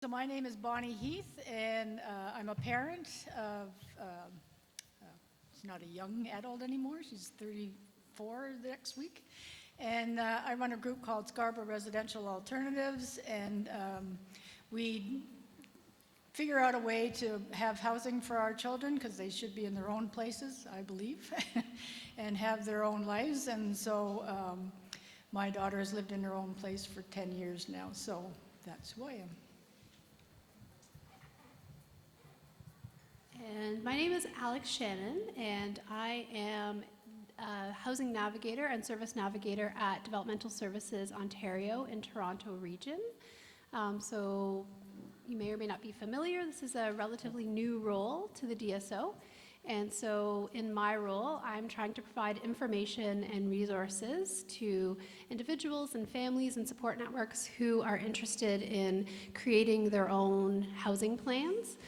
So my name is Bonnie Heath, and I'm a parent of, she's not a young adult anymore, she's 34 next week. And I run a group called Scarborough Residential Alternatives, and we figure out a way to have housing for our children, because they should be in their own places, I believe, and have their own lives. And so my daughter has lived in her own place for 10 years now, so that's who I am. And my name is Alex Shannon, and I am a housing navigator and service navigator at Developmental Services Ontario in Toronto region. So you may or may not be familiar, this is a relatively new role to the DSO. And so in my role, I'm trying to provide information and resources to individuals and families and support networks who are interested in creating their own housing plans.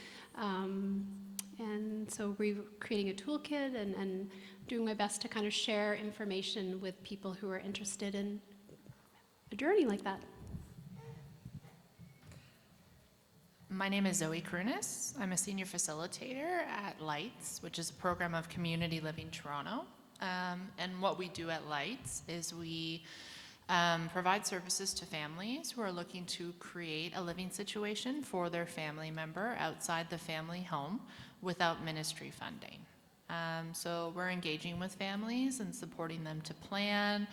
And so we're creating a toolkit and doing my best to kind of share information with people who are interested in a journey like that. My name is Zoe Krunis. I'm a senior facilitator at Lights, which is a program of Community Living Toronto. And what we do at Lights is we provide services to families who are looking to create a living situation for their family member outside the family home without ministry funding. So we're engaging with families and supporting them to plan,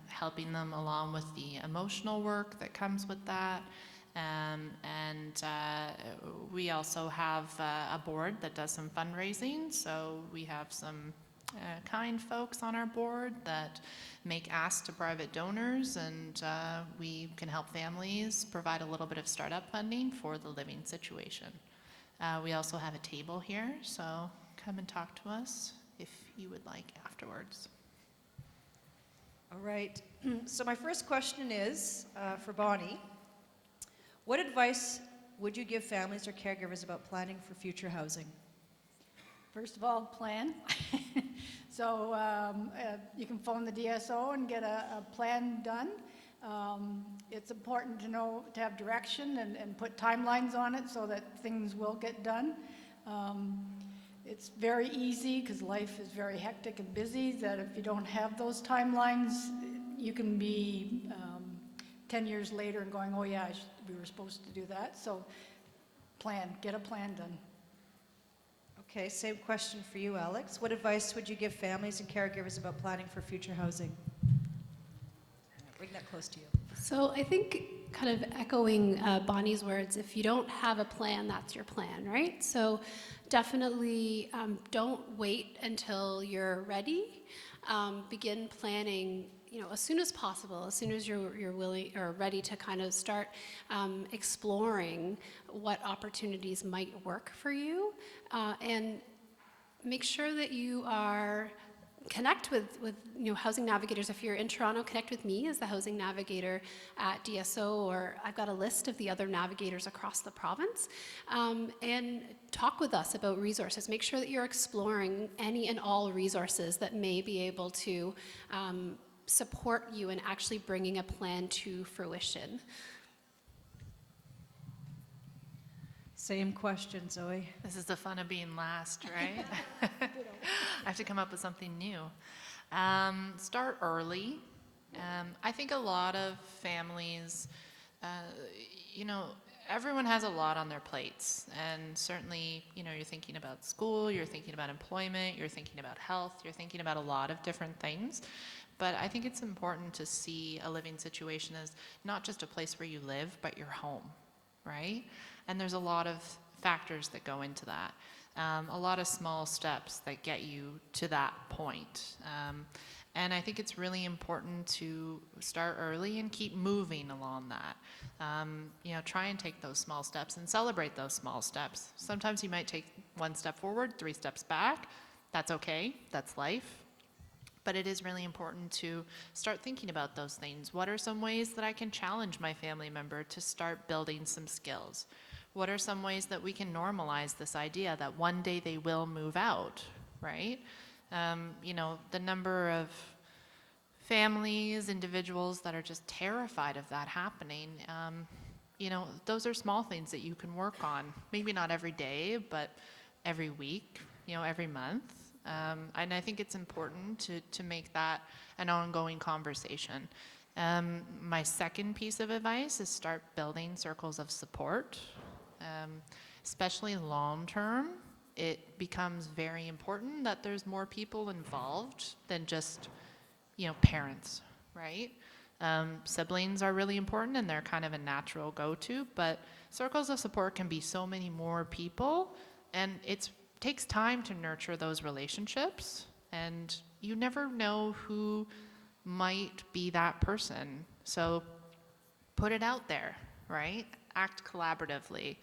helping them along with the emotional work that comes with that. We also have a board that does some fundraising, so we have some kind folks on our board that make asks to private donors, and we can help families provide a little bit of startup funding for the living situation. We also have a table here, so come and talk to us if you would like afterwards. All right. So my first question is for Bonnie. What advice would you give families or caregivers about planning for future housing? First of all, plan. So you can phone the DSO and get a plan done. It's important to know, to have direction and put timelines on it so that things will get done. It's very easy, because life is very hectic and busy, that if you don't have those timelines, you can be 10 years later and going, oh yeah, we were supposed to do that. So plan, get a plan done. Okay, same question for you, Alex. What advice would you give families and caregivers about planning for future housing? Bring that close to you. So I think, kind of echoing Bonnie's words, if you don't have a plan, that's your plan, right? So definitely don't wait until you're ready. Begin planning, as soon as possible, as soon as you're willing or ready to kind of start exploring what opportunities might work for you, and make sure that you are connect with housing navigators. If you're in Toronto, connect with me as the housing navigator at DSO, or I've got a list of the other navigators across the province, and talk with us about resources. Make sure that you're exploring any and all resources that may be able to support you in actually bringing a plan to fruition. Same question, Zoe. This is the fun of being last, right? I have to come up with something new. Start early. I think a lot of families, everyone has a lot on their plates. And certainly, you're thinking about school, you're thinking about employment, you're thinking about health, you're thinking about a lot of different things. But I think it's important to see a living situation as not just a place where you live, but your home, right? And there's a lot of factors that go into that. A lot of small steps that get you to that point. And I think it's really important to start early and keep moving along that. Try and take those small steps and celebrate those small steps. Sometimes you might take one step forward, 3 steps back. That's okay, that's life. But it is really important to start thinking about those things. What are some ways that I can challenge my family member to start building some skills? What are some ways that we can normalize this idea that one day they will move out, right? The number of families, individuals that are just terrified of that happening you know, those are small things that you can work on. Maybe not every day, but every week, you know, every month. And I think it's important to make that an ongoing conversation. My second piece of advice is start building circles of support, especially long term. It becomes very important that there's more people involved than just, you know, parents, right? Siblings are really important and they're kind of a natural go-to, but circles of support can be so many more people, and it takes time to nurture those relationships, and you never know who might be that person. So put it out there, right? Act collaboratively.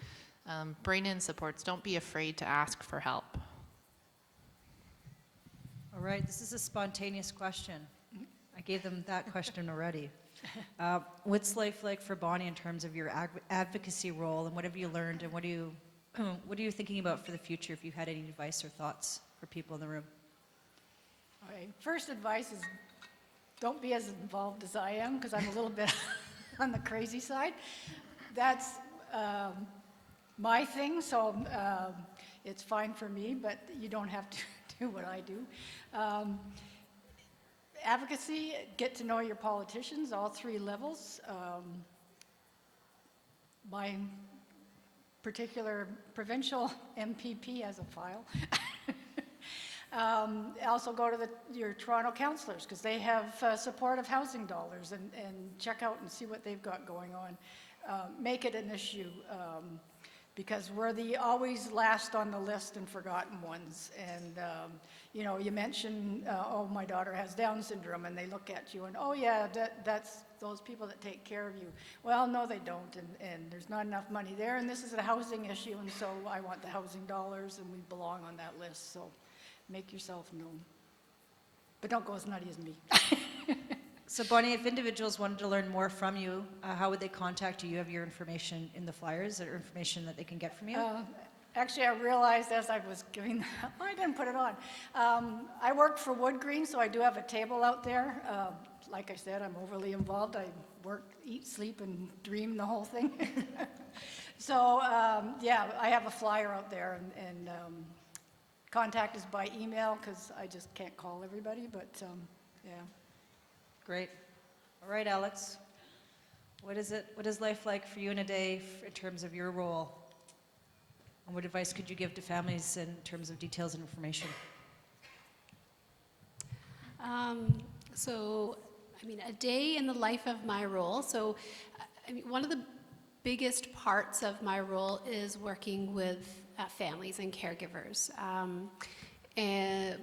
Bring in supports. Don't be afraid to ask for help. All right, this is a spontaneous question. I gave them that question already. What's life like for Bonnie in terms of your advocacy role, and what have you learned, and what are you thinking about for the future, if you had any advice or thoughts for people in the room? Okay, first advice is don't be as involved as I am, because I'm a little bit on the crazy side. That's my thing, so it's fine for me, but you don't have to do what I do. Advocacy, get to know your politicians, all three levels. My particular provincial MPP has a file. Also go to your Toronto councillors, because they have supportive housing dollars, and check out and see what they've got going on. Make it an issue, because we're the always last on the list and forgotten ones. And you know, you mention, oh, my daughter has Down syndrome, and they look at you and, oh yeah, that's those people that take care of you. Well, no, they don't, and there's not enough money there, and this is a housing issue, and so I want the housing dollars, and we belong on that list. So make yourself known, but don't go as nutty as me. So Bonnie, if individuals wanted to learn more from you, how would they contact you? You have your information in the flyers, or information that they can get from you? Actually, I realized as I was giving that, I didn't put it on. I work for Wood Green, so I do have a table out there. Like I said, I'm overly involved. I work, eat, sleep, and dream the whole thing. So, yeah, I have a flyer out there, and contact is by email, because I just can't call everybody, but yeah. Great. All right, Alex. What is life like for you in a day in terms of your role? And what advice could you give to families in terms of details and information? So, I mean, a day in the life of my role. So, I mean, one of the biggest parts of my role is working with families and caregivers.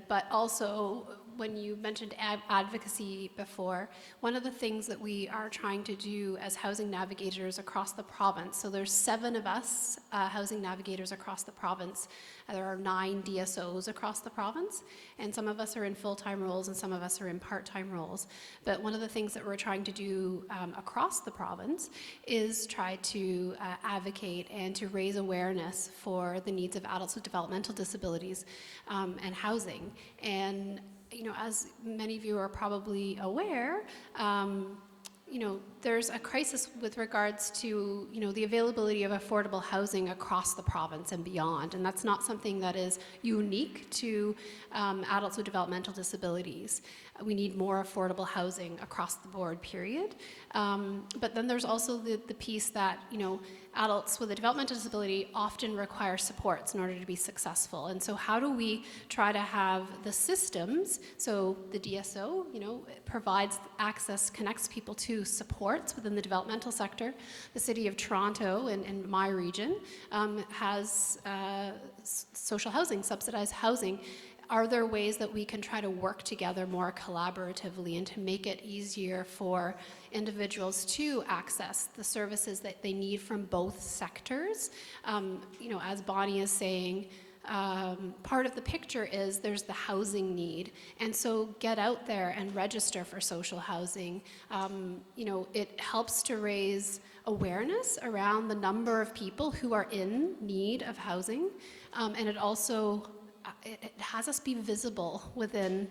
But also, when you mentioned advocacy before, one of the things that we are trying to do as housing navigators across the province, so there's 7 of us housing navigators across the province. There are 9 DSOs across the province, and some of us are in full-time roles and some of us are in part-time roles. But one of the things that we're trying to do across the province is try to advocate and to raise awareness for the needs of adults with developmental disabilities and housing. And you know, as many of you are probably aware, you know, there's a crisis with regards to, you know, the availability of affordable housing across the province and beyond. And that's not something that is unique to adults with developmental disabilities. We need more affordable housing across the board, period. But then there's also the piece that, you know, adults with a developmental disability often require supports in order to be successful. And so how do we try to have the systems, so the DSO, you know, provides access, connects people to supports within the developmental sector. The City of Toronto and my region has social housing, subsidized housing. Are there ways that we can try to work together more collaboratively and to make it easier for individuals to access the services that they need from both sectors? You know, as Bonnie is saying, part of the picture is there's the housing need, and so get out there and register for social housing. You know, it helps to raise awareness around the number of people who are in need of housing, and it also it has us be visible within,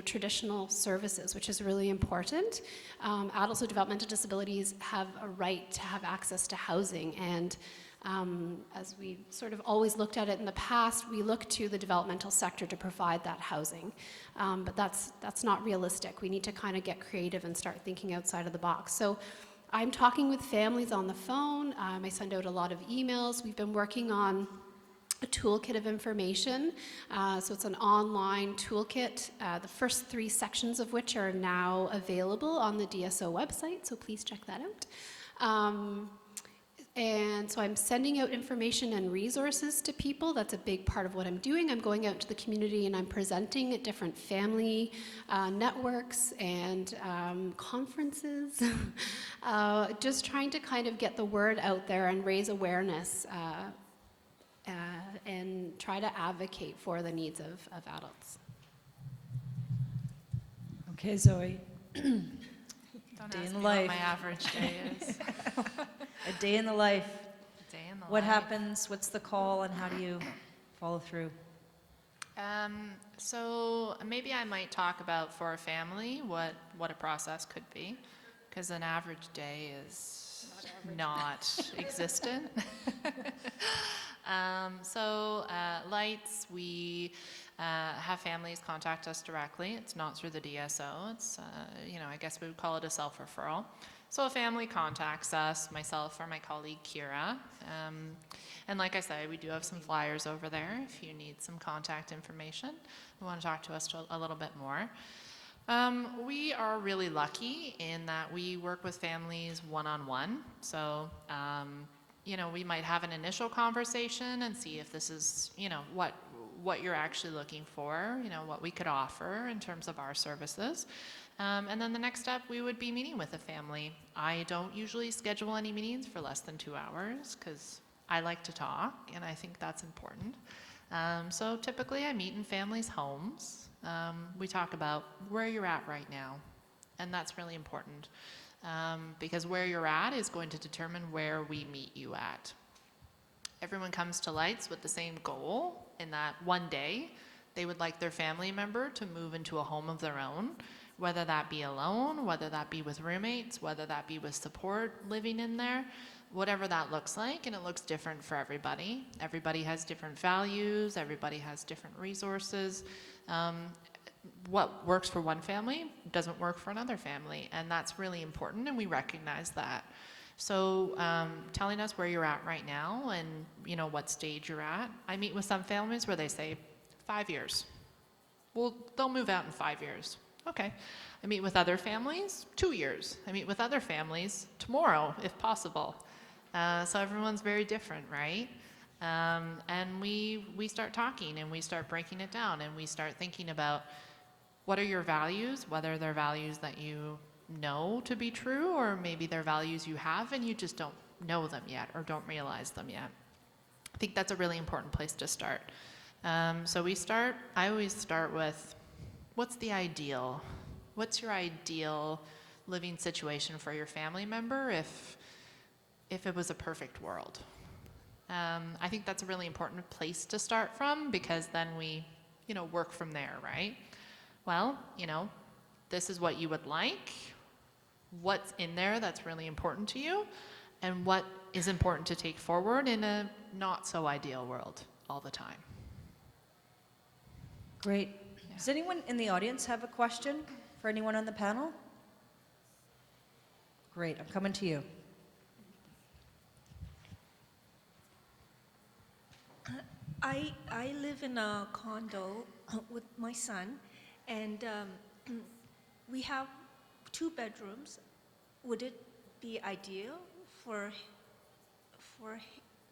traditional services, which is really important. Adults with developmental disabilities have a right to have access to housing, and as we sort of always looked at it in the past, we look to the developmental sector to provide that housing. But that's not realistic. We need to kind of get creative and start thinking outside of the box. So I'm talking with families on the phone. I send out a lot of emails. We've been working on a toolkit of information. So it's an online toolkit, the first 3 sections of which are now available on the DSO website, so please check that out. And so I'm sending out information and resources to people. That's a big part of what I'm doing. I'm going out to the community and I'm presenting at different family networks and conferences. Just trying to kind of get the word out there and raise awareness and try to advocate for the needs of adults. Okay, Zoe. Don't Day ask in me life. what my average day is. A day in the life. Day in the What life. happens? What's the call, and how do you follow through? So maybe I might talk about for a family what a process could be, because an average day is not existent. Lights, we have families contact us directly. It's not through the DSO. It's, I guess we would call it a self-referral. So a family contacts us, myself or my colleague Kira. And like I said, we do have some flyers over there if you need some contact information. You want to talk to us a little bit more. We are really lucky in that we work with families one-on-one. So, we might have an initial conversation and see if this is, what you're actually looking for, what we could offer in terms of our services. And then the next step, we would be meeting with a family. I don't usually schedule any meetings for less than 2 hours because I like to talk, and I think that's important. So typically I meet in families' homes. We talk about where you're at right now, and that's really important because where you're at is going to determine where we meet you at. Everyone comes to Lights with the same goal in that one day they would like their family member to move into a home of their own, whether that be alone, whether that be with roommates, whether that be with support living in there, whatever that looks like, and it looks different for everybody. Everybody has different values, everybody has different resources. What works for one family doesn't work for another family, and that's really important, and we recognize that. So telling us where you're at right now and what stage you're at. I meet with some families where they say 5 years. Well, they'll move out in 5 years. Okay. I meet with other families 2 years. I meet with other families tomorrow, if possible. So everyone's very different, right? And we start talking and we start breaking it down and we start thinking about what are your values, whether they're values that you know to be true or maybe they're values you have and you just don't know them yet or don't realize them yet. I think that's a really important place to start. I always start with, what's the ideal? What's your ideal living situation for your family member if it was a perfect world? I think that's a really important place to start from because then we, work from there, right? Well, this is what you would like. What's in there that's really important to you? And what is important to take forward in a not so ideal world all the time? Great. Does anyone in the audience have a question for anyone on the panel? Great, I'm coming to you. I live in a condo with my son, and we have 2 bedrooms. Would it be ideal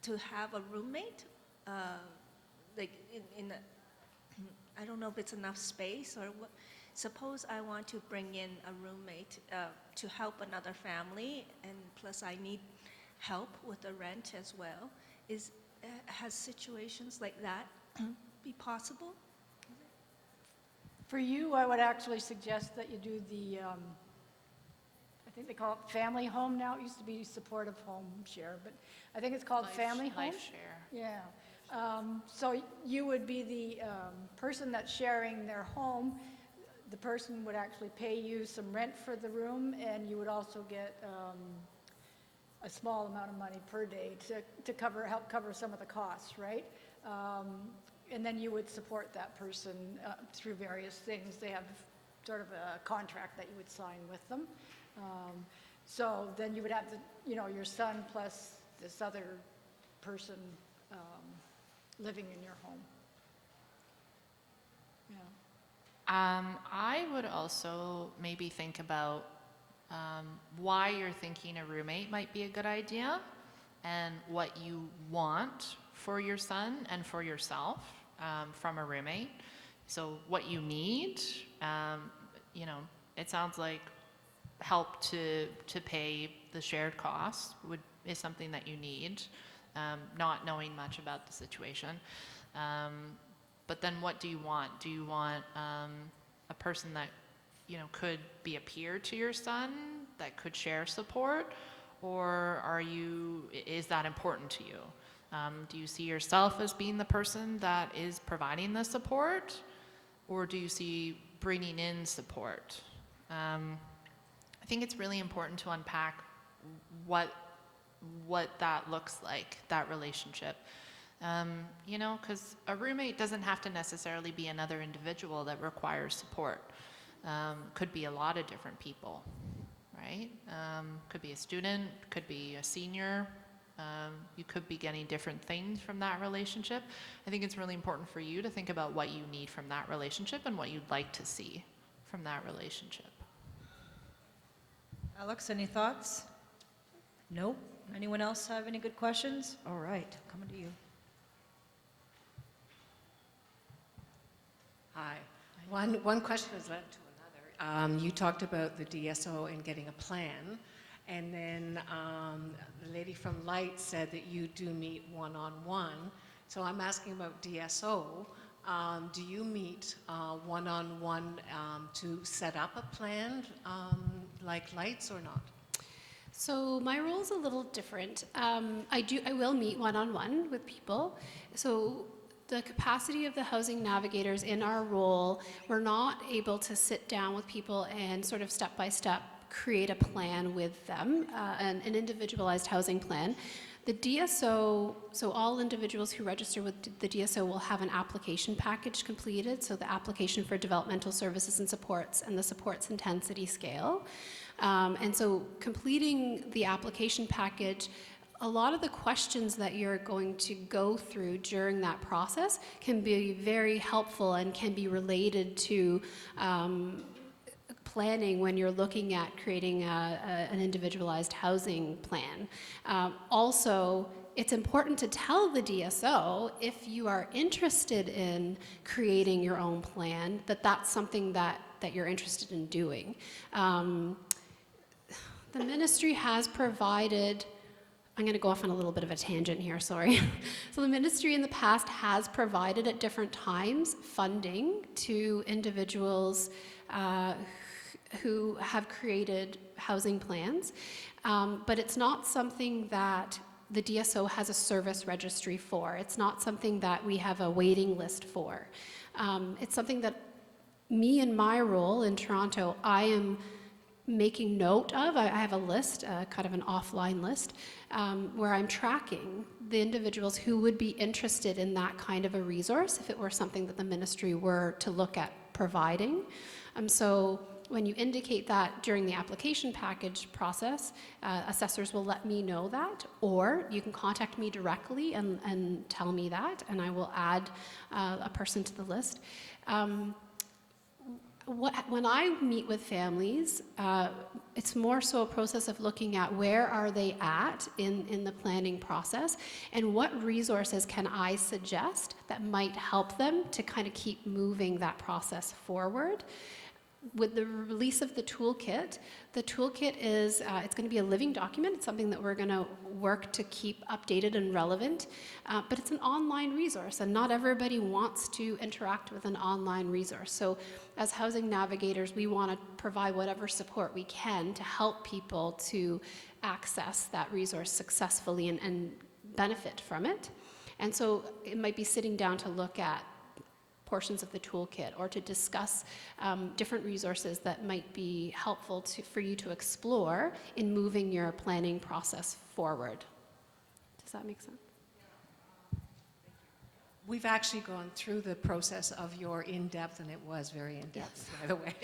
to have a roommate, like in I don't know if it's enough space or what. Suppose I want to bring in a roommate to help another family, and plus I need help with the rent as well. Has situations like that be possible? For you, I would actually suggest that you do I think they call it family home now. It used to be supportive home share, but I think it's called family home. Life share. Yeah. So you would be the person that's sharing their home. The person would actually pay you some rent for the room, and you would also get a small amount of money per day to help cover some of the costs, right? And then you would support that person through various things. They have sort of a contract that you would sign with them. So then you would have your son plus this other person living in your home. Yeah. I would also maybe think about why you're thinking a roommate might be a good idea and what you want for your son and for yourself from a roommate. So what you need, it sounds like help to pay the shared costs is something that you need, not knowing much about the situation. But then what do you want? Do you want a person that, could be a peer to your son, that could share support? Or is that important to you? Do you see yourself as being the person that is providing the support? Or do you see bringing in support? I think it's really important to unpack what that looks like, that relationship. Because a roommate doesn't have to necessarily be another individual that requires support. Could be a lot of different people, right? Could be a student, could be a senior. You could be getting different things from that relationship. I think it's really important for you to think about what you need from that relationship and what you'd like to see from that relationship. Alex, any thoughts? Nope. Anyone else have any good questions? All right, coming to you. Hi. One question has led to another. You talked about the DSO and getting a plan, and then the lady from Light said that you do meet one-on-one. So I'm asking about DSO. Do you meet one-on-one to set up a plan like Lights or not? So my role is a little different. I will meet one-on-one with people. So the capacity of the housing navigators in our role, we're not able to sit down with people and sort of step by step create a plan with them, an individualized housing plan. The DSO, so all individuals who register with the DSO will have an application package completed, so the application for developmental services and supports and the supports intensity scale. And so completing the application package, a lot of the questions that you're going to go through during that process can be very helpful and can be related to planning when you're looking at creating an individualized housing plan. Also, it's important to tell the DSO if you are interested in creating your own plan, that's something that you're interested in doing. The ministry has provided, I'm going to go off on a little bit of a tangent here, sorry. So the ministry in the past has provided at different times funding to individuals who have created housing plans, but it's not something that the DSO has a service registry for. It's not something that we have a waiting list for. It's something that me in my role in Toronto, I am making note of. I have a list, kind of an offline list, where I'm tracking the individuals who would be interested in that kind of a resource if it were something that the ministry were to look at providing. So when you indicate that during the application package process, assessors will let me know that, or you can contact me directly and tell me that, and I will add a person to the list. When I meet with families, it's more so a process of looking at where are they at in the planning process and what resources can I suggest that might help them to kind of keep moving that process forward. With the release of the toolkit is, it's going to be a living document. It's something that we're going to work to keep updated and relevant, but it's an online resource, and not everybody wants to interact with an online resource. So as housing navigators, we want to provide whatever support we can to help people to access that resource successfully and benefit from it. And so it might be sitting down to look at portions of the toolkit or to discuss different resources that might be helpful for you to explore in moving your planning process forward. Does that make sense? We've actually gone through the process of your in-depth, and it was very in-depth, by the way,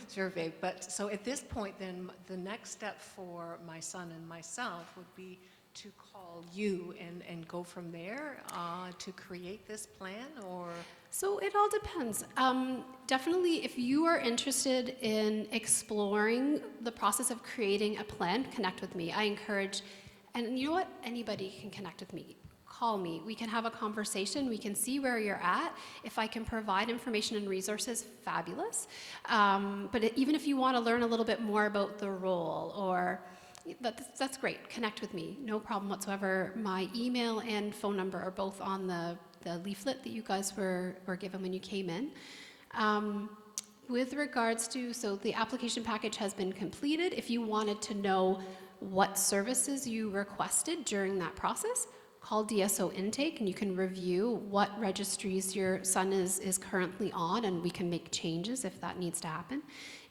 survey. But so at this point, then, the next step for my son and myself would be to call you and go from there to create this plan, or? So it all depends. Definitely, if you are interested in exploring the process of creating a plan, connect with me. I encourage, and you know what? Anybody can connect with me. Call me. We can have a conversation. We can see where you're at. If I can provide information and resources, fabulous. But even if you want to learn a little bit more about the role, or that's great. Connect with me. No problem whatsoever. My email and phone number are both on the leaflet that you guys were given when you came in. With regards to, so the application package has been completed. If you wanted to know what services you requested during that process, call DSO Intake and you can review what registries your son is currently on, and we can make changes if that needs to happen.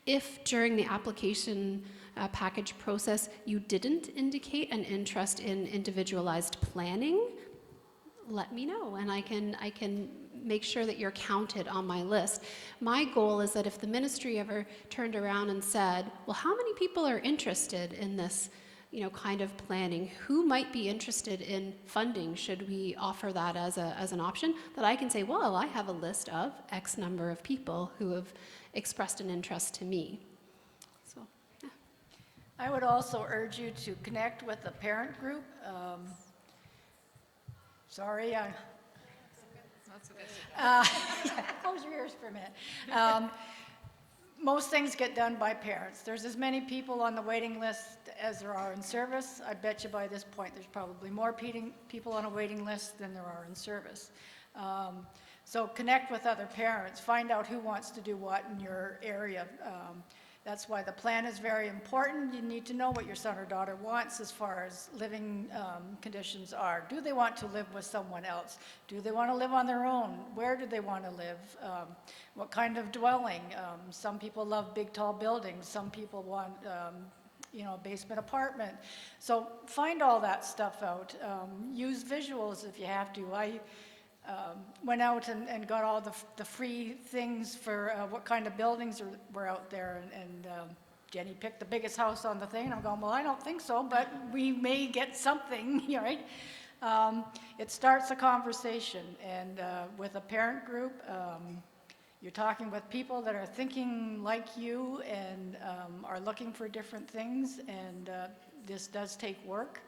If during the application package process you didn't indicate an interest in individualized planning, let me know and I can make sure that you're counted on my list. My goal is that if the ministry ever turned around and said, well, how many people are interested in this, kind of planning? Who might be interested in funding? Should we offer that as an option? That I can say, well, I have a list of X number of people who have expressed an interest to me. So, yeah. I would also urge you to connect with the parent group. Sorry, close your ears for a minute. Most things get done by parents. There's as many people on the waiting list as there are in service. I bet you by this point there's probably more people on a waiting list than there are in service. So connect with other parents. Find out who wants to do what in your area. That's why the plan is very important. You need to know what your son or daughter wants as far as living conditions are. Do they want to live with someone else? Do they want to live on their own? Where do they want to live? What kind of dwelling? Some people love big, tall buildings. Some people want, a basement apartment. So find all that stuff out. Use visuals if you have to. I went out and got all the free things for what kind of buildings were out there, and Jenny picked the biggest house on the thing, and I'm going, well, I don't think so, but we may get something, right? It starts a conversation, and with a parent group, you're talking with people that are thinking like you and are looking for different things, and this does take work.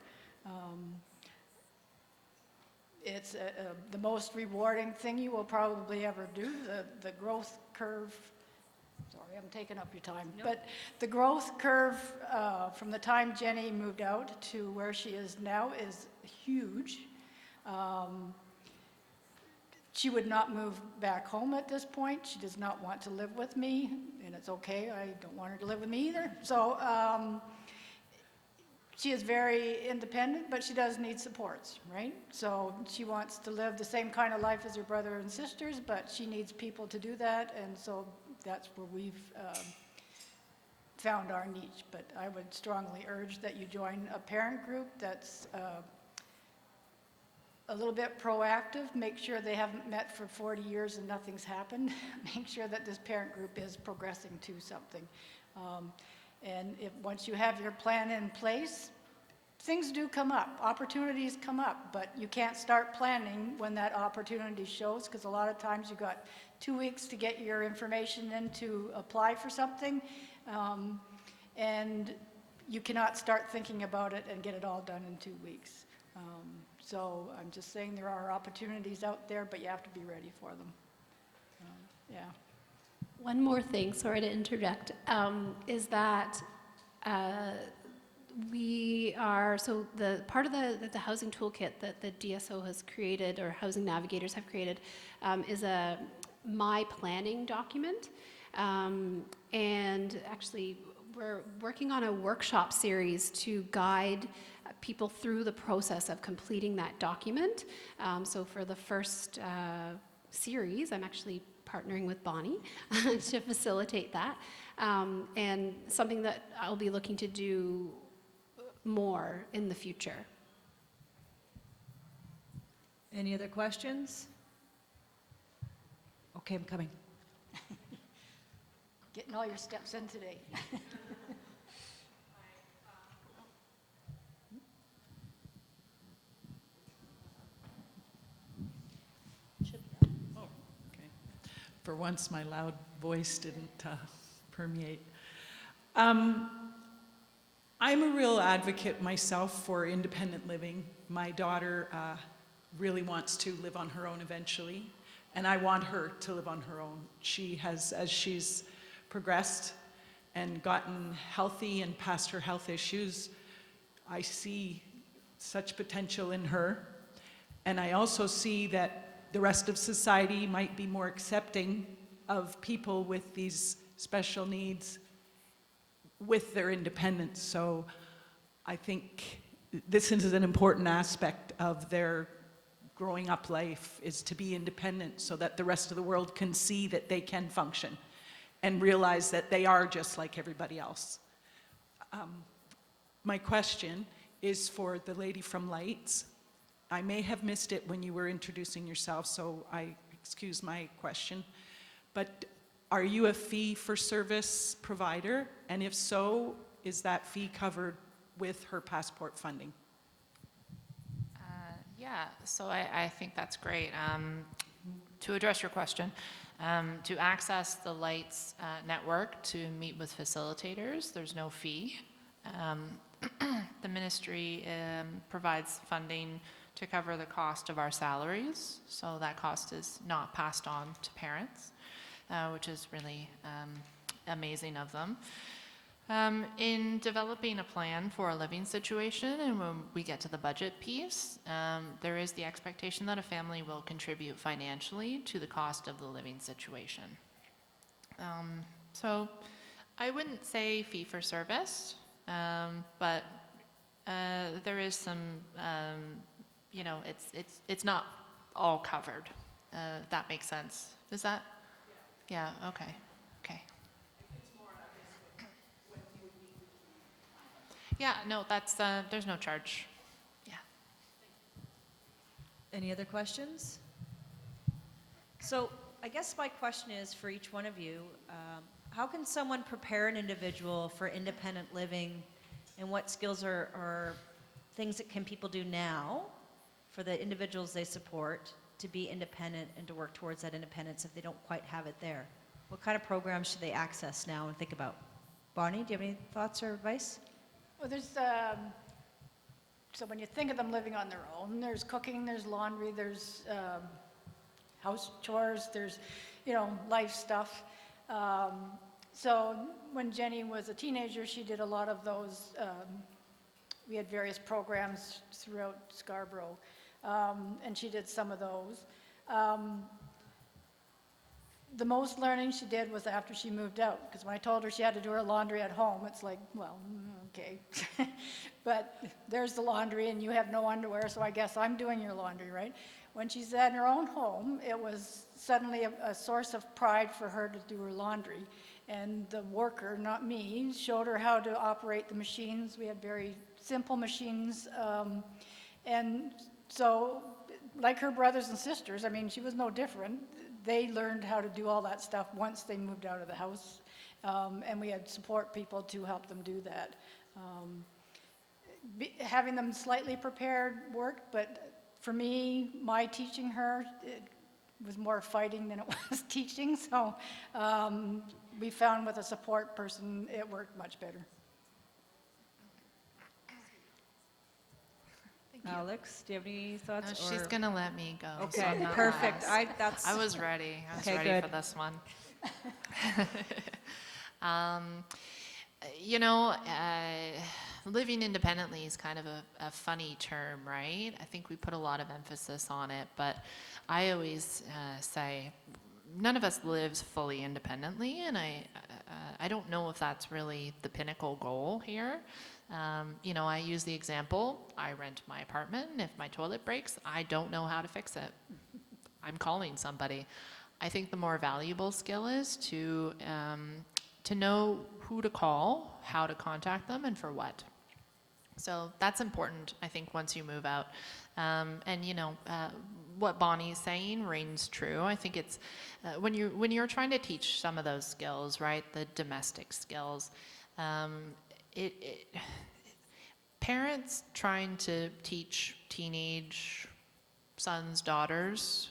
It's the most rewarding thing you will probably ever do. The growth curve, sorry, I'm taking up your time, but the growth curve from the time Jenny moved out to where she is now is huge. She would not move back home at this point. She does not want to live with me, and it's okay. I don't want her to live with me either. So she is very independent, but she does need supports, right? So she wants to live the same kind of life as her brother and sisters, but she needs people to do that, and so that's where we've found our niche. But I would strongly urge that you join a parent group that's a little bit proactive. Make sure they haven't met for 40 years and nothing's happened. Make sure that this parent group is progressing to something. And once you have your plan in place, things do come up, opportunities come up, but you can't start planning when that opportunity shows, because a lot of times you've got 2 weeks to get your information in to apply for something, and you cannot start thinking about it and get it all done in 2 weeks. So I'm just saying there are opportunities out there, but you have to be ready for them. Yeah. One more thing, sorry to interject, is that we are, so the part of the housing toolkit that the DSO has created, or housing navigators have created, is a My Planning document. And actually, we're working on a workshop series to guide people through the process of completing that document. So for the first series, I'm actually partnering with Bonnie to facilitate that. And something that I'll be looking to do more in the future. Any other questions? Okay, I'm coming. Getting all your steps in today. Okay. For once, my loud voice didn't permeate. I'm a real advocate myself for independent living. My daughter really wants to live on her own eventually, and I want her to live on her own. She has, as she's progressed and gotten healthy and past her health issues, I see such potential in her. And I also see that the rest of society might be more accepting of people with these special needs with their independence. So I think this is an important aspect of their growing up life, is to be independent so that the rest of the world can see that they can function and realize that they are just like everybody else. My question is for the lady from Lights. I may have missed it when you were introducing yourself, so I excuse my question. But are you a fee-for-service provider? And if so, is that fee covered with her passport funding? Yeah, so I think that's great. To address your question, to access the Lights network to meet with facilitators, there's no fee. The ministry provides funding to cover the cost of our salaries, so that cost is not passed on to parents, which is really amazing of them. In developing a plan for a living situation, and when we get to the budget piece, there is the expectation that a family will contribute financially to the cost of the living situation. So I wouldn't say fee for service, but there is some, you know, it's not all covered. That makes sense. Does that? Yeah, okay, okay. Yeah, no, that's, there's no charge. Yeah. Any other questions? So I guess my question is for each one of you, how can someone prepare an individual for independent living, and what skills or things that can people do now for the individuals they support to be independent and to work towards that independence if they don't quite have it there? What kind of programs should they access now and think about? Bonnie, do you have any thoughts or advice? Well, there's, so when you think of them living on their own, there's cooking, there's laundry, there's house chores, there's, you know, life stuff. So when Jenny was a teenager, she did a lot of those. We had various programs throughout Scarborough, and she did some of those. The most learning she did was after she moved out, because when I told her she had to do her laundry at home, it's like, well, okay. But there's the laundry and you have no underwear, so I guess I'm doing your laundry, right? When she's at her own home, it was suddenly a source of pride for her to do her laundry. And the worker, not me, showed her how to operate the machines. We had very simple machines. And so, like her brothers and sisters, I mean, she was no different. They learned how to do all that stuff once they moved out of the house, and we had support people to help them do that. Having them slightly prepared worked, but for me, my teaching her, it was more fighting than it was teaching, so we found with a support person, it worked much better. Alex, do you have any thoughts? No, she's gonna let me go. so Okay, I'm not perfect. last. I was ready. I was Okay, ready good. for this one. You know, living independently is kind of a funny term, right? I think we put a lot of emphasis on it, but I always say none of us lives fully independently, and I don't know if that's really the pinnacle goal here. You know, I use the example, I rent my apartment, and if my toilet breaks, I don't know how to fix it. I'm calling somebody. I think the more valuable skill is to know who to call, how to contact them, and for what. So that's important, I think, once you move out. And you know, what Bonnie's saying rings true. I think it's when you're trying to teach some of those skills, right, the domestic skills, parents trying to teach teenage sons, daughters,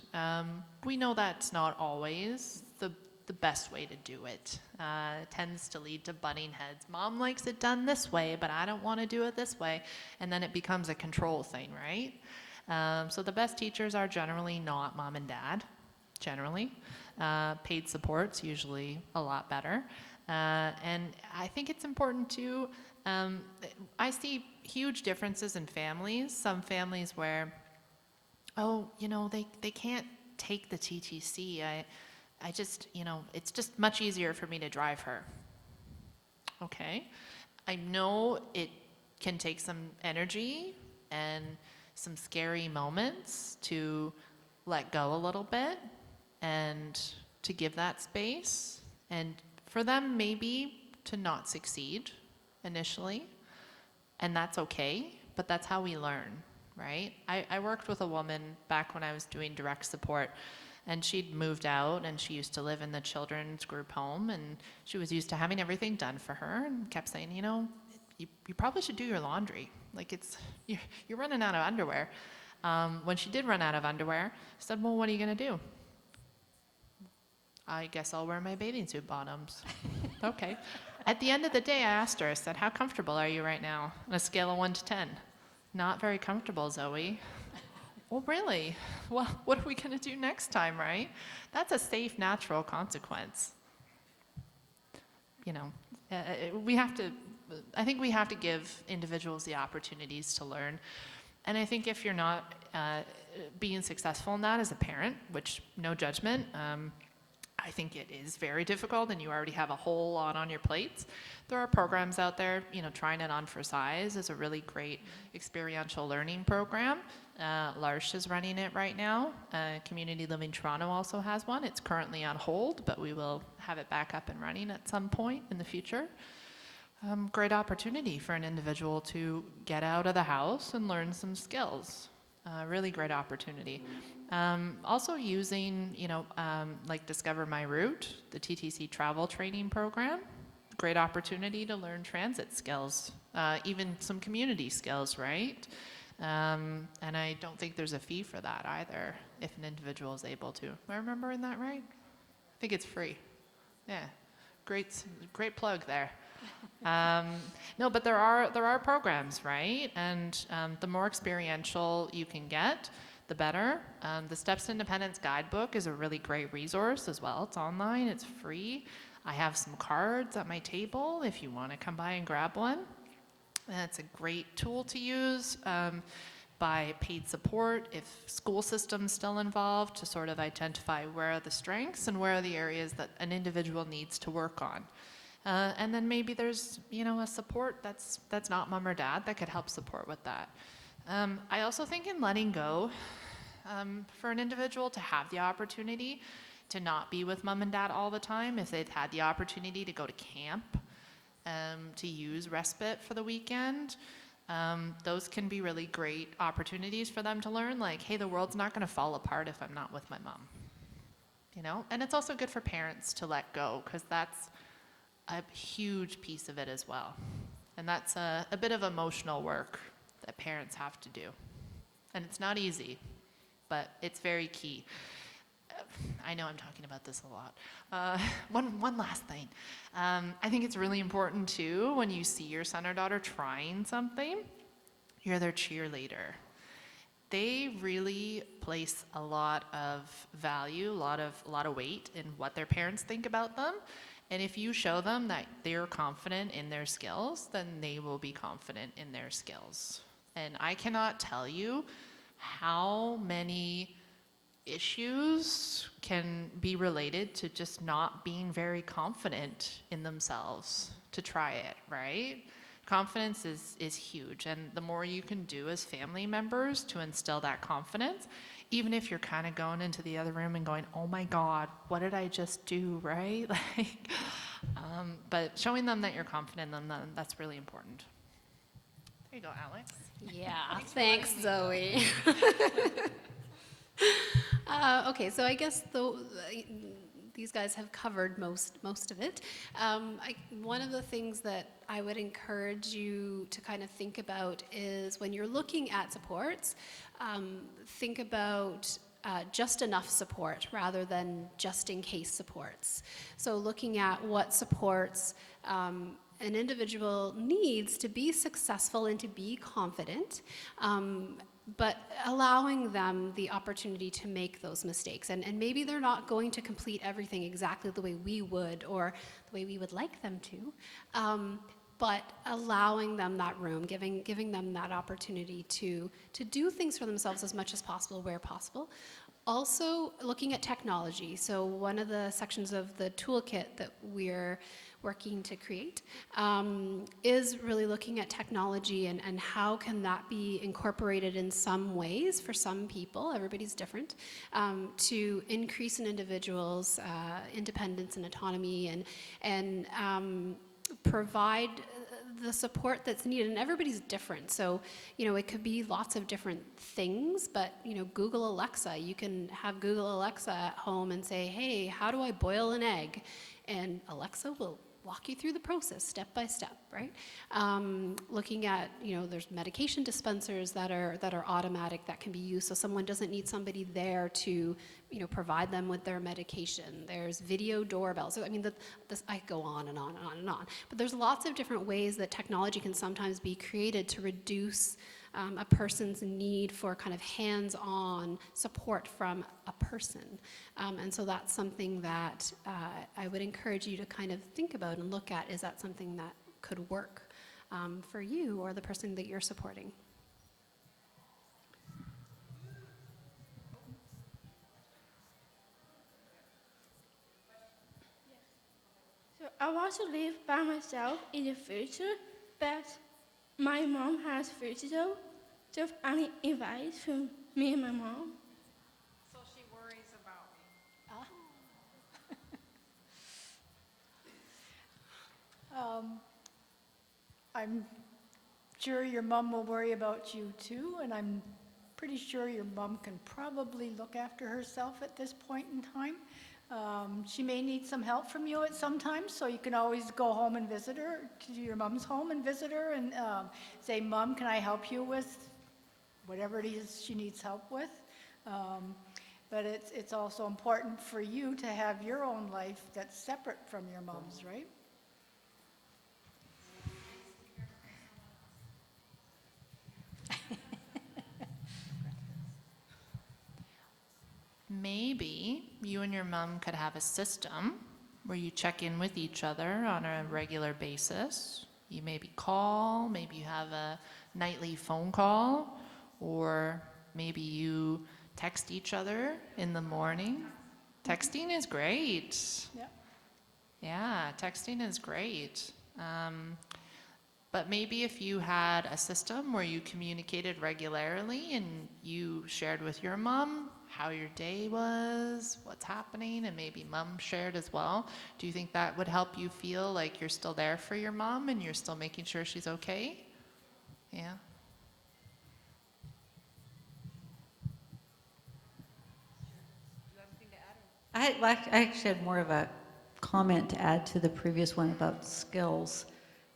we know that's not always the best way to do it. It tends to lead to butting heads. Mom likes it done this way, but I don't want to do it this way. And then it becomes a control thing, right? So the best teachers are generally not mom and dad, generally. Paid support's usually a lot better. And I think it's important too, I see huge differences in families. Some families where, oh, you know, they can't take the TTC. I just, you know, it's just much easier for me to drive her. Okay. I know it can take some energy and some scary moments to let go a little bit and to give that space, and for them maybe to not succeed initially, and that's okay, but that's how we learn, right? I worked with a woman back when I was doing direct support, and she'd moved out and she used to live in the children's group home, and she was used to having everything done for her and kept saying, you know, you probably should do your laundry. Like you're running out of underwear. When she did run out of underwear, I said, well, what are you gonna do? I guess I'll wear my bathing suit bottoms. Okay. At the end of the day, I asked her, I said, how comfortable are you right now on a scale of 1 to 10? Not very comfortable, Zoe. Well, really? Well, what are we going to do next time, right? That's a safe, natural consequence. You know, I think we have to give individuals the opportunities to learn. And I think if you're not being successful in that as a parent, which no judgment, I think it is very difficult and you already have a whole lot on your plates. There are programs out there, you know, Trying It On for Size is a really great experiential learning program. L'Arche is running it right now. Community Living Toronto also has one. It's currently on hold, but we will have it back up and running at some point in the future. Great opportunity for an individual to get out of the house and learn some skills. Really great opportunity. Also using, you know, like Discover My Route, the TTC travel training program. Great opportunity to learn transit skills, even some community skills, right? And I don't think there's a fee for that either, if an individual is able to. Am I remembering that right? I think it's free. Yeah, great plug there. No, but there are programs, right? And the more experiential you can get, the better. The Steps to Independence Guidebook is a really great resource as well. It's online, it's free. I have some cards at my table if you want to come by and grab one. It's a great tool to use by paid support if school system's still involved, to sort of identify where are the strengths and where are the areas that an individual needs to work on. And then maybe there's, you know, a support that's not mom or dad that could help support with that. I also think in letting go, for an individual to have the opportunity to not be with mom and dad all the time, if they've had the opportunity to go to camp, to use respite for the weekend, those can be really great opportunities for them to learn, like, hey, the world's not going to fall apart if I'm not with my mom. You know, and it's also good for parents to let go, because that's a huge piece of it as well. And that's a bit of emotional work that parents have to do. And it's not easy, but it's very key. I know I'm talking about this a lot. One last thing. I think it's really important too, when you see your son or daughter trying something, you're their cheerleader. They really place a lot of value, a lot of weight in what their parents think about them. And if you show them that they're confident in their skills, then they will be confident in their skills. And I cannot tell you how many issues can be related to just not being very confident in themselves to try it, right? Confidence is huge, and the more you can do as family members to instill that confidence, even if you're kind of going into the other room and going, oh my God, what did I just do, right? Like, but showing them that you're confident in them, that's really important. There you go, Alex. Yeah, thanks, Zoe. Okay, so I guess these guys have covered most of it. One of the things that I would encourage you to kind of think about is when you're looking at supports, think about just enough support rather than just in case supports. So looking at what supports an individual needs to be successful and to be confident, but allowing them the opportunity to make those mistakes. And maybe they're not going to complete everything exactly the way we would or the way we would like them to, but allowing them that room, giving them that opportunity to do things for themselves as much as possible where possible. Also, looking at technology. So one of the sections of the toolkit that we're working to create is really looking at technology and how can that be incorporated in some ways for some people, everybody's different, to increase an individual's independence and autonomy and provide the support that's needed. And everybody's different, so it could be lots of different things, but Google Alexa, you can have Google Alexa at home and say, hey, how do I boil an egg? And Alexa will walk you through the process step by step, right? Looking at, there's medication dispensers that are automatic that can be used, so someone doesn't need somebody there to, provide them with their medication. There's video doorbells. So, I go on and on and on and on. But there's lots of different ways that technology can sometimes be created to reduce a person's need for kind of hands-on support from a person. And so that's something that I would encourage you to kind of think about and look at. Is that something that could work for you or the person that you're supporting? So I want to live by myself in the future, but my mom has visitors, so only invite from me and my mom. So she worries about me. I'm sure your mom will worry about you too, and I'm pretty sure your mom can probably look after herself at this point in time. She may need some help from you at some time, so you can always go home and visit her, to your mom's home and visit her and say, Mom, can I help you with whatever it is she needs help with? But it's also important for you to have your own life that's separate from your mom's, right? Maybe you and your mom could have a system where you check in with each other on a regular basis. You maybe call, maybe you have a nightly phone call, or maybe you text each other in the morning. Texting is great. Yeah. Yeah, texting is great. But maybe if you had a system where you communicated regularly and you shared with your mom how your day was, what's happening, and maybe mom shared as well, do you think that would help you feel like you're still there for your mom and you're still making sure she's okay? Yeah. I actually had more of a comment to add to the previous one about skills,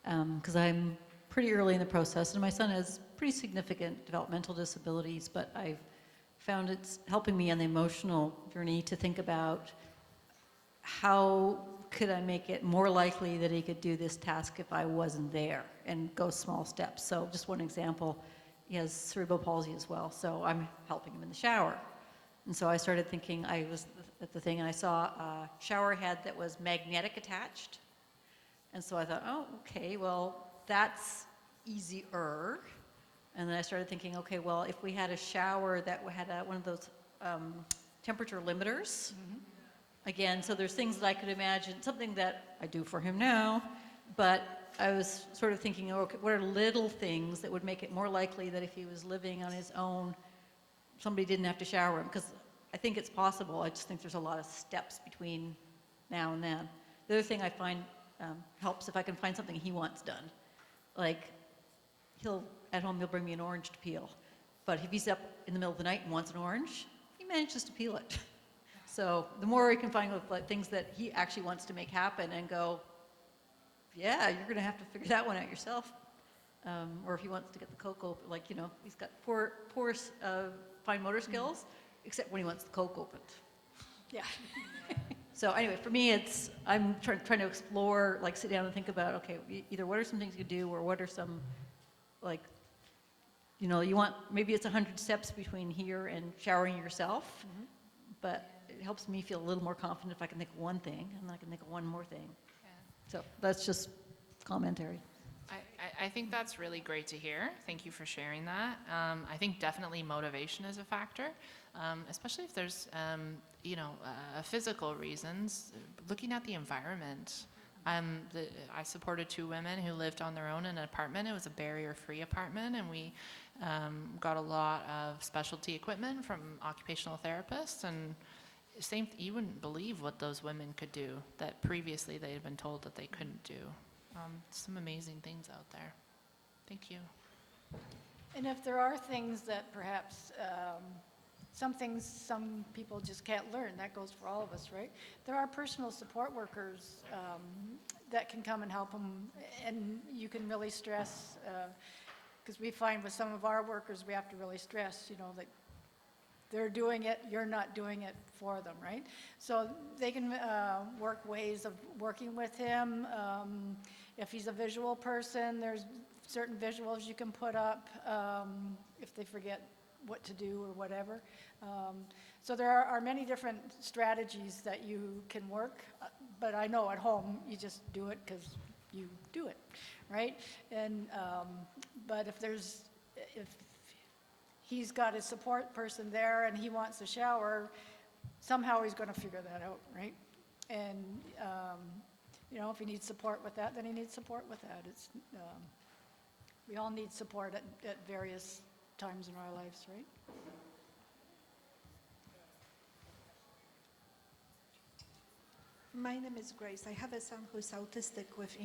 because I'm pretty early in the process, and my son has pretty significant developmental disabilities, but I've found it's helping me on the emotional journey to think about how could I make it more likely that he could do this task if I wasn't there, and go small steps. So just one example, he has cerebral palsy as well, so I'm helping him in the shower. And so I started thinking, I was at the thing and I saw a shower head that was magnetic attached. And so I thought, oh, okay, well, that's easier. And then I started thinking, okay, well, if we had a shower that had one of those temperature limiters, again, so there's things that I could imagine, something that I do for him now, but I was sort of thinking, okay, what are little things that would make it more likely that if he was living on his own, somebody didn't have to shower him? Because I think it's possible. I just think there's a lot of steps between now and then. The other thing I find helps if I can find something he wants done. Like, at home, he'll bring me an orange to peel. But if he's up in the middle of the night and wants an orange, he manages to peel it. So the more I can find with like, things that he actually wants to make happen and go, yeah, you're going to have to figure that one out yourself. Or if he wants to get the Coke open, like, you know, he's got poor fine motor skills, except when he wants the Coke opened. Yeah. So anyway, for me, I'm trying to explore, like sit down and think about, okay, either what are some things you do, or what are some, like, you know, maybe it's 100 steps between here and showering yourself, but it helps me feel a little more confident if I can think of one thing, and I can think of one more thing. So that's just commentary. I think that's really great to hear. Thank you for sharing that. I think definitely motivation is a factor, especially if there's, physical reasons. Looking at the environment. I supported 2 women who lived on their own in an apartment. It was a barrier-free apartment, and we got a lot of specialty equipment from occupational therapists. And you wouldn't believe what those women could do that previously they had been told that they couldn't do. Some amazing things out there. Thank you. And if there are things that perhaps, some things some people just can't learn, that goes for all of us, right? There are personal support workers that can come and help them, and you can really stress, because we find with some of our workers, we have to really stress, you know, that they're doing it, you're not doing it for them, right? So they can work ways of working with him. If he's a visual person, there's certain visuals you can put up if they forget what to do or whatever. So there are many different strategies that you can work, but I know at home you just do it because you do it, right? And but if he's got his support person there and he wants a shower, somehow he's going to figure that out, right? And if he needs support with that, then he needs support with that. We all need support at various times in our lives, right? My name is Grace. I have a son who is autistic with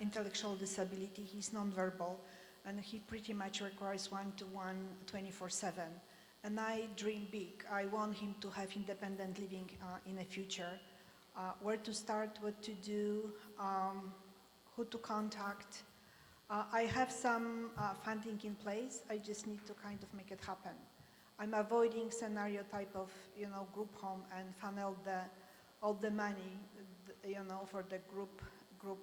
intellectual disability. He's nonverbal, and he pretty much requires one-to-one 24/7. And I dream big. I want him to have independent living in the future. Where to start, what to do, who to contact. I have some funding in place. I just need to kind of make it happen. I'm avoiding scenario type of, group home and funnel all the money, for the group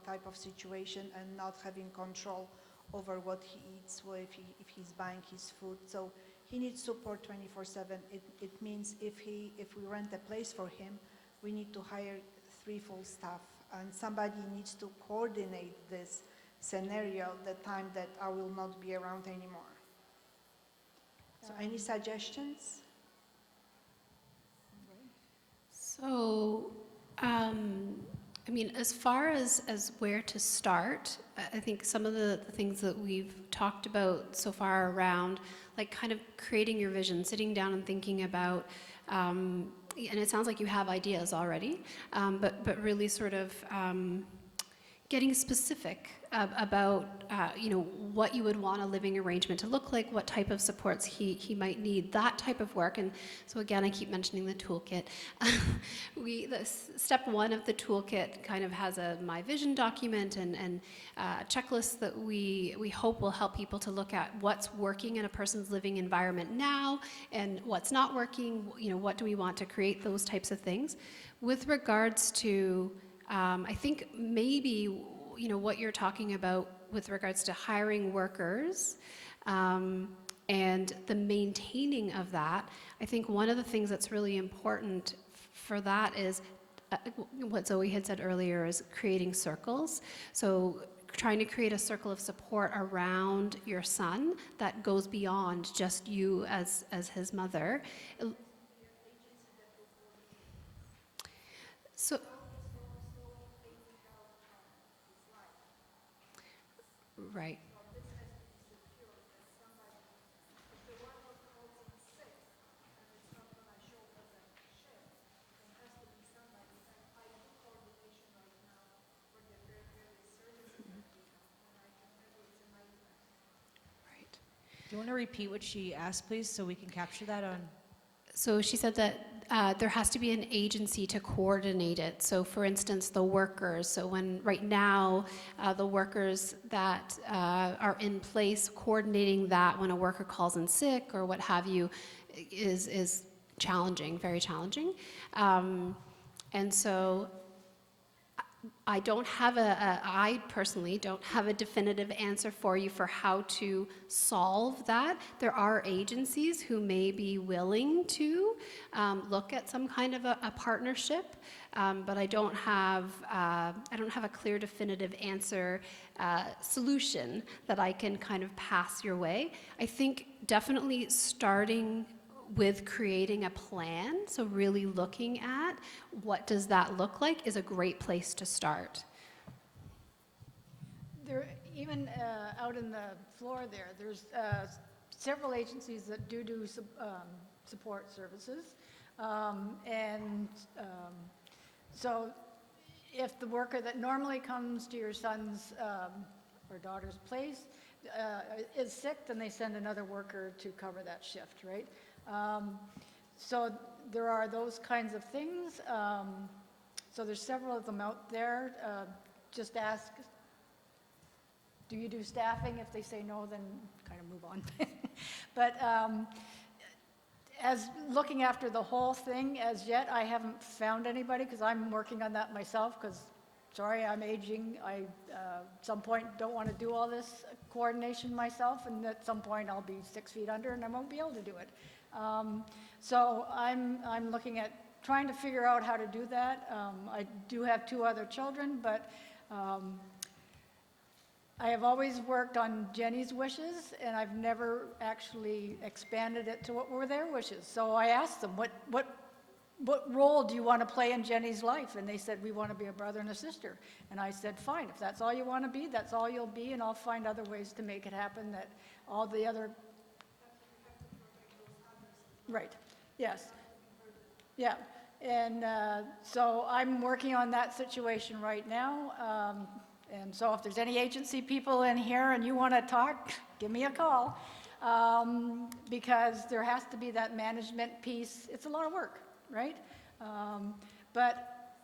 type of situation, and not having control over what he eats, or if he's buying his food. So he needs support 24/7. It means if we rent a place for him, we need to hire 3 full staff, and somebody needs to coordinate this scenario the time that I will not be around anymore. So any suggestions? So, as far as where to start, I think some of the things that we've talked about so far around, like kind of creating your vision, sitting down and thinking about, and it sounds like you have ideas already, but really sort of getting specific about what you would want a living arrangement to look like, what type of supports he might need, that type of work. And so again, I keep mentioning the toolkit. Step 1 of the toolkit kind of has a My Vision document and checklists that we hope will help people to look at what's working in a person's living environment now and what's not working, what do we want to create, those types of things. With regards to I think maybe, what you're talking about with regards to hiring workers and the maintaining of that, I think one of the things that's really important for that is what Zoe had said earlier is creating circles. So trying to create a circle of support around your son that goes beyond just you as his mother. So Right. Right. Do you want to repeat what she asked, please, so we can capture that on? So she said that there has to be an agency to coordinate it. So for instance, the workers. So when right now, the workers that are in place coordinating that when a worker calls in sick or what have you is challenging, very challenging. And so I don't have I personally don't have a definitive answer for you for how to solve that. There are agencies who may be willing to look at some kind of a partnership, but I don't have a clear definitive answer solution that I can kind of pass your way. I think definitely starting with creating a plan, so really looking at what does that look like is a great place to start. There, even out in the floor there, there's several agencies that do support services. So if the worker that normally comes to your son's or daughter's place is sick, then they send another worker to cover that shift, right? So there are those kinds of things. So there's several of them out there. Just ask, do you do staffing? If they say no, then kind of move on. But as looking after the whole thing, as yet, I haven't found anybody because I'm working on that myself because, sorry, I'm aging. I, at some point, don't want to do all this coordination myself, and at some point, I'll be 6 feet under and I won't be able to do it. So I'm looking at trying to figure out how to do that. I do have 2 other children, but I have always worked on Jenny's wishes, and I've never actually expanded it to what were their wishes. So I asked them, what role do you want to play in Jenny's life? And they said, we want to be a brother and a sister. And I said, fine, if that's all you want to be, that's all you'll be, and I'll find other ways to make it happen that all the other... Right, yes. Yeah, and so I'm working on that situation right now. And so if there's any agency people in here and you want to talk, give me a call. Because there has to be that management piece. It's a lot of work, right? But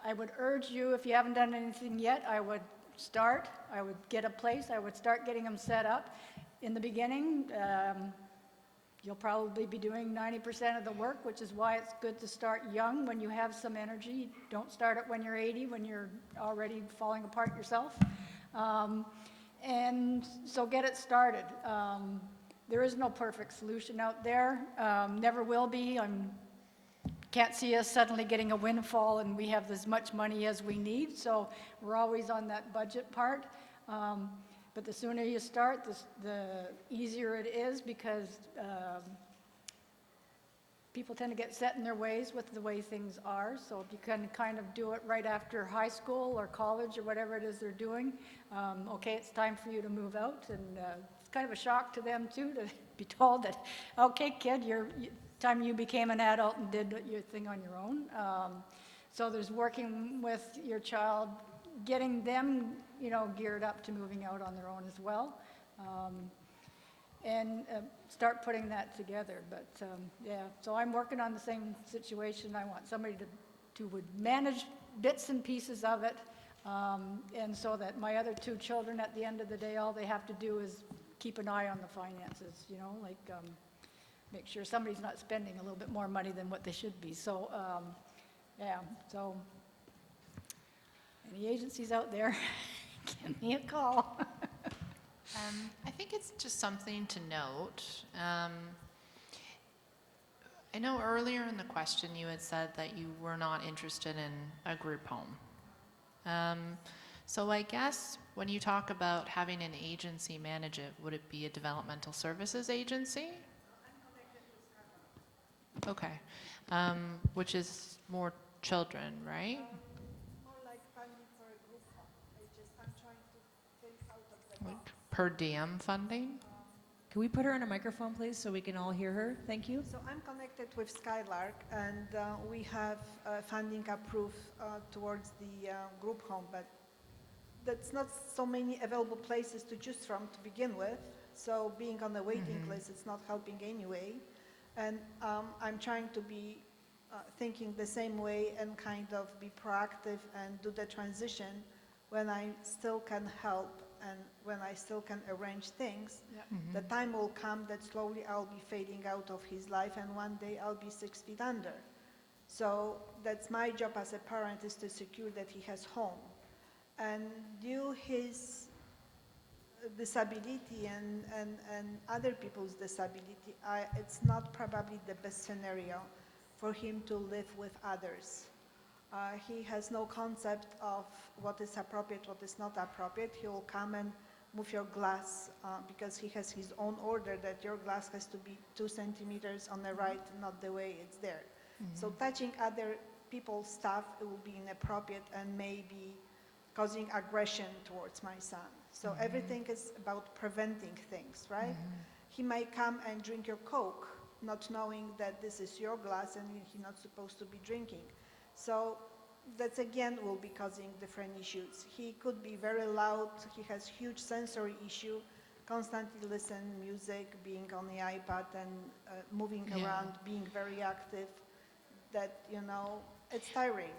I would urge you, if you haven't done anything yet, I would start. I would get a place. I would start getting them set up. In the beginning, you'll probably be doing 90% of the work, which is why it's good to start young when you have some energy. Don't start it when you're 80, when you're already falling apart yourself. And so get it started. There is no perfect solution out there. Never will be. Can't see us suddenly getting a windfall and we have as much money as we need. So we're always on that budget part. But the sooner you start, the easier it is because people tend to get set in their ways with the way things are. So if you can kind of do it right after high school or college or whatever it is they're doing, okay, it's time for you to move out. And it's kind of a shock to them too to be told that, okay, kid, time you became an adult and did your thing on your own. So there's working with your child, getting them, geared up to moving out on their own as well, and start putting that together. But yeah, so I'm working on the same situation. I want somebody to would manage bits and pieces of it, and so that my other 2 children, at the end of the day, all they have to do is keep an eye on the finances. Make sure somebody's not spending a little bit more money than what they should be. So yeah, so. Any agencies out there, give me a call. I think it's just something to note. I know earlier in the question you had said that you were not interested in a group home. So I guess when you talk about having an agency manage it, would it be a developmental services agency? Okay, which is more children, right? Like per diem funding? Can we put her on a microphone, please, so we can all hear her? Thank you. So I'm connected with Skylark, and we have funding approved towards the group home, but that's not so many available places to choose from to begin with. So being on the waiting list, it's not helping anyway. And I'm trying to be thinking the same way and kind of be proactive and do the transition when I still can help and when I still can arrange things. The time will come that slowly I'll be fading out of his life, and one day I'll be 6 feet under. So that's my job as a parent, is to secure that he has home. And due his disability and other people's disability, it's not probably the best scenario for him to live with others. He has no concept of what is appropriate, what is not appropriate. He will come and move your glass because he has his own order that your glass has to be 2 centimeters on the right, not the way it's there. So touching other people's stuff, it will be inappropriate and maybe causing aggression towards my son. So everything is about preventing things, right? He may come and drink your Coke, not knowing that this is your glass and he's not supposed to be drinking. So that's again will be causing different issues. He could be very loud, he has huge sensory issue, constantly listen music, being on the iPad and moving around, being very active, that, you know, it's tiring.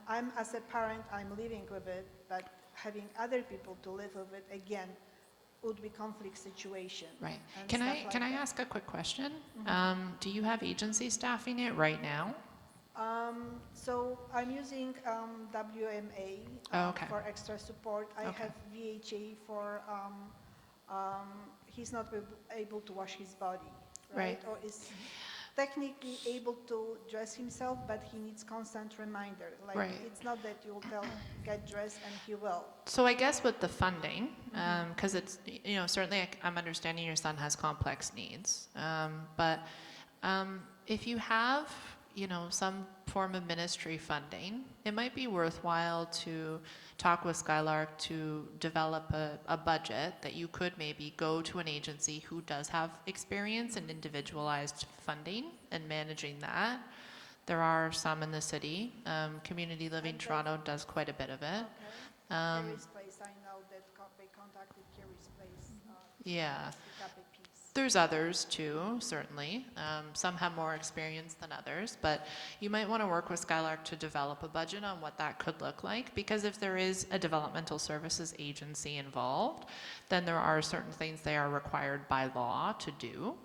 I'm, as a parent, I'm living with it, but having other people to live with it, again, would be conflict situation. Right. and Can stuff I like can I that. ask a quick question? Do you have agency staffing it right now? So I'm using WMA Oh, okay. for extra support. I Okay. have VHA for, he's not able to wash his body, right? Right. Or is technically able to dress himself, but he needs constant reminder. Like, Right. it's not that you'll tell, get dressed and he will. So I guess with the funding, because it's, you know, certainly I'm understanding your son has complex needs, but if you have, you know, some form of ministry funding, it might be worthwhile to talk with Skylark to develop a budget that you could maybe go to an agency who does have experience in individualized funding and managing that. There are some in the city. Community Living Toronto does quite a bit of it. Kerry's Place, I know that they contacted Kerry's Place. Yeah. To pick up a piece. There's others too, certainly. Some have more experience than others, but you might want to work with Skylark to develop a budget on what that could look like, because if there is a developmental services agency involved, then there are certain things they are required by law to do,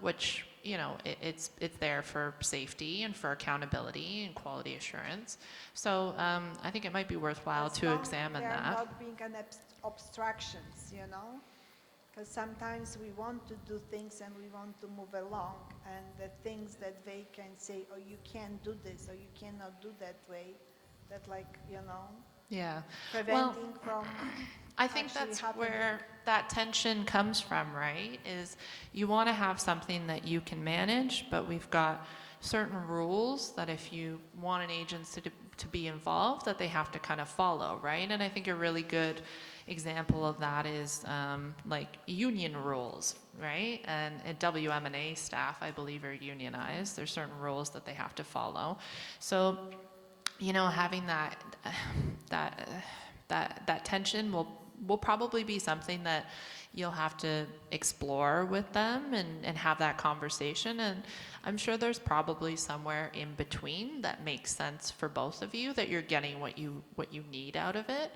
which, you know, it's there for safety and for accountability and quality assurance. So I think it might be worthwhile As to long examine they are that. not being an obstructions, you know? Because sometimes we want to do things and we want to move along, and the things that they can say, oh, you can't do this, or you cannot do that way, that, like, you know, Yeah. preventing from I think actually that's happening. where that tension comes from, right? Is you want to have something that you can manage, but we've got certain rules that if you want an agency to be involved, that they have to kind of follow, right? And I think a really good example of that is like union rules, right? And WM&A staff, I believe, are unionized. There's certain rules that they have to follow. So, you know, having that tension will probably be something that you'll have to explore with them and have that conversation. And I'm sure there's probably somewhere in between that makes sense for both of you, that you're getting what you need out of it.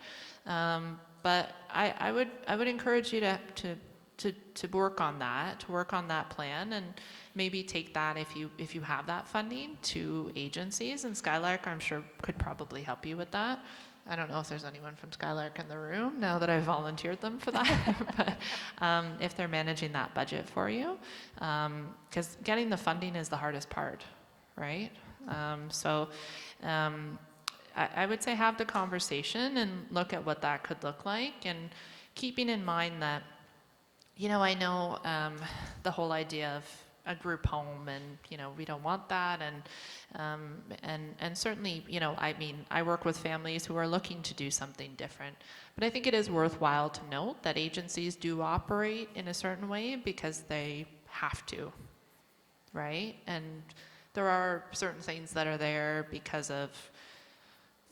But I would encourage you to work on that plan, and maybe take that, if you have that funding, to agencies. And Skylark, I'm sure, could probably help you with that. I don't know if there's anyone from Skylark in the room now that I've volunteered them for that, but if they're managing that budget for you, because getting the funding is the hardest part, right? I would say have the conversation and look at what that could look like, and keeping in mind that, you know, I know the whole idea a group home, and we don't want that. And certainly, I mean, I work with families who are looking to do something different. But I think it is worthwhile to note that agencies do operate in a certain way because they have to, right? And there are certain things that are there because of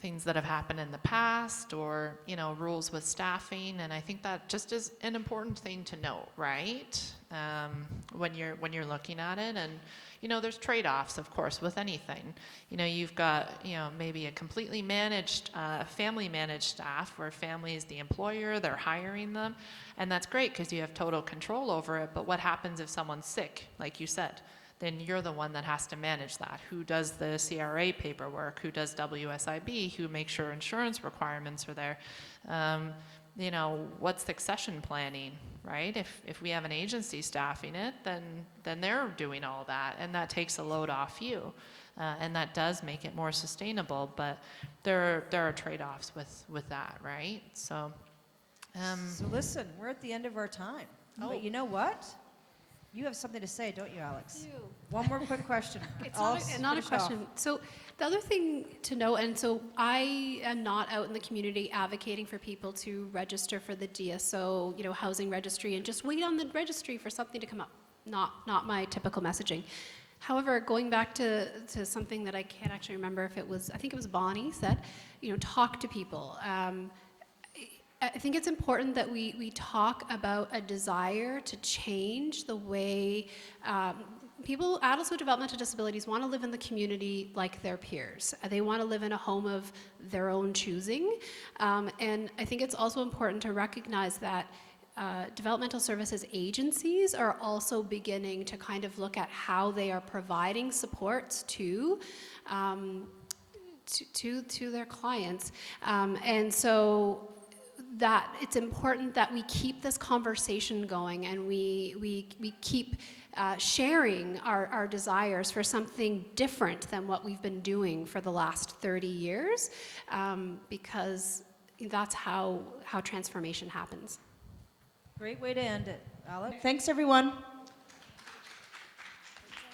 things that have happened in the past, or rules with staffing, and I think that just is an important thing to note, right? When you're looking at it, and there's trade-offs, of course, with anything. You've got maybe a completely managed, family managed staff where family is the employer, they're hiring them, and that's great because you have total control over it. But what happens if someone's sick, like you said? Then you're the one that has to manage that. Who does the CRA paperwork? Who does WSIB? Who makes sure insurance requirements are there? What's succession planning, right? If we have an agency staffing it, then they're doing all that, and that takes a load off you, and that does make it more sustainable. But there are trade-offs with that, right? So listen, we're at the end of our time. But you know what? You have something to say, don't you, Alex? One more quick question. It's I'll not a finish off. question. So the other thing to know, and so I am not out in the community advocating for people to register for the DSO, housing registry, and just wait on the registry for something to come up. Not my typical messaging. However, going back to something that I can't actually remember if it was, I think it was Bonnie said, talk to people. I think it's important that we talk about a desire to change the way people, adults with developmental disabilities, want to live in the community like their peers. They want to live in a home of their own choosing. And I think it's also important to recognize that developmental services agencies are also beginning to kind of look at how they are providing supports to their clients. And so that it's important that we keep this conversation going, and we keep sharing our desires for something different than what we've been doing for the last 30 years, because that's how transformation happens. Great way to end it, Alex. Thanks, everyone.